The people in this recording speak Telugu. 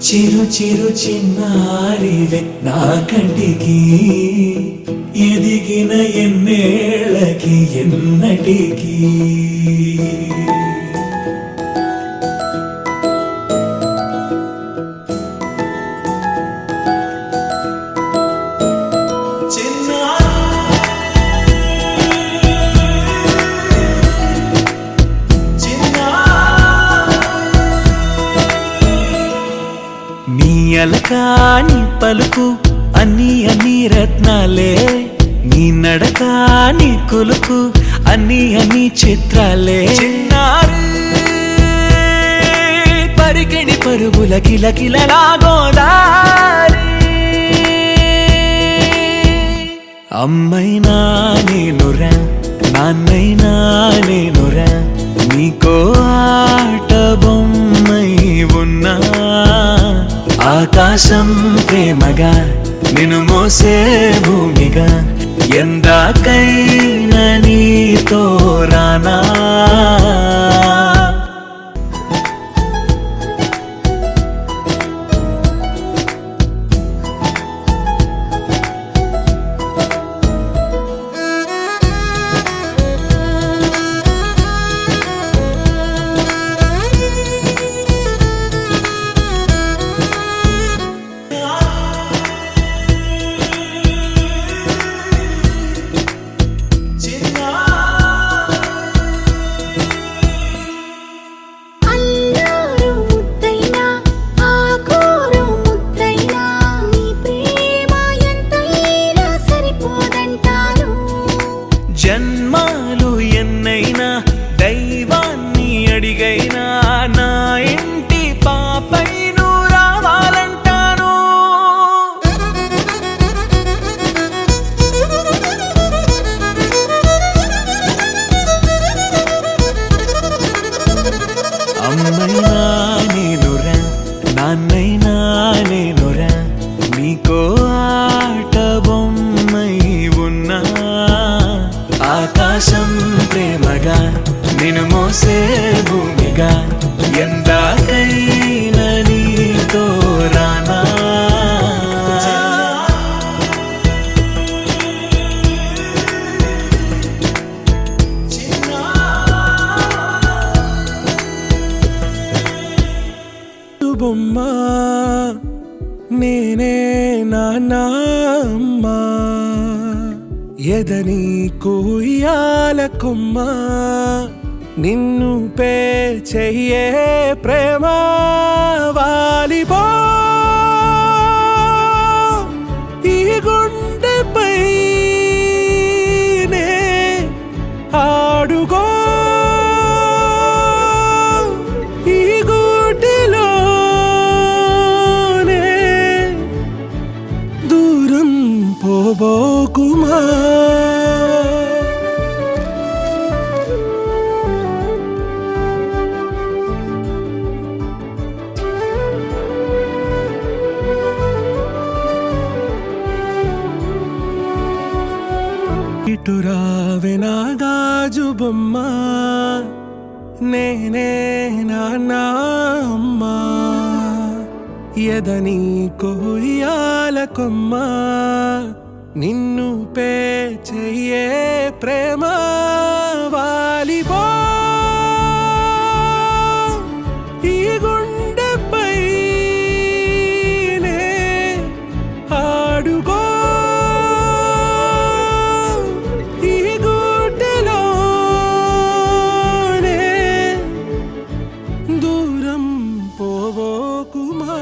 చిరు చిరు చిన్నారివే నా కంటికి ఎదిగిన ఎన్నేళ్ళకి ఎన్నటికి అలకాని పలుకు అన్ని అన్ని రత్నాలే నీ నడకాని కులుకు అన్ని అన్ని చిత్రాలే చిన్నారు పరికిణి పరుగుల కిలకిలలా గోదారి అమ్మైనా నేనురా నాన్నైనా నేనురా నీకో ఆట బొమ్మై ఉన్నా ఆకాశం ప్రేమగా నిన్ను మోసే భూమిగా ఎందాకైనా నీతో రానా జన్మాలు ఎన్నైనా దైవాన్ని అడిగైనా నా ఇంటి పాపై నువ్వు రావాలంటాను అమ్మైనా నేనురా నాన్నైనా నేనురా నీకో ఆట బొమ్మై ఉన్నా ఆకాశం ప్రేమగా నిన్ను మోసే భూమిగా ఎందాకైనా నీతో రానా బొమ్మ నేనే నాన్నా అమ్మా ఎదని కూయాల కొమ్మ నిన్ను పే చెయ్యే ప్రేమ వాలిబో ఈ గుండెపై నే ఆడుగో ఈ గూటిలోనే దూరం పోబోకుమా ఇటురావే నా గాజు బొమ్మ నేనే నాన్నా అమ్మా ఎదని కొయ్యాల కొమ్మ నిన్ను పే చెయ్యే ప్రేమ వాలిబో ఈ గుండెపై నే ఆడుగో ఈ గూటిలోనే దూరం పోవోకుమా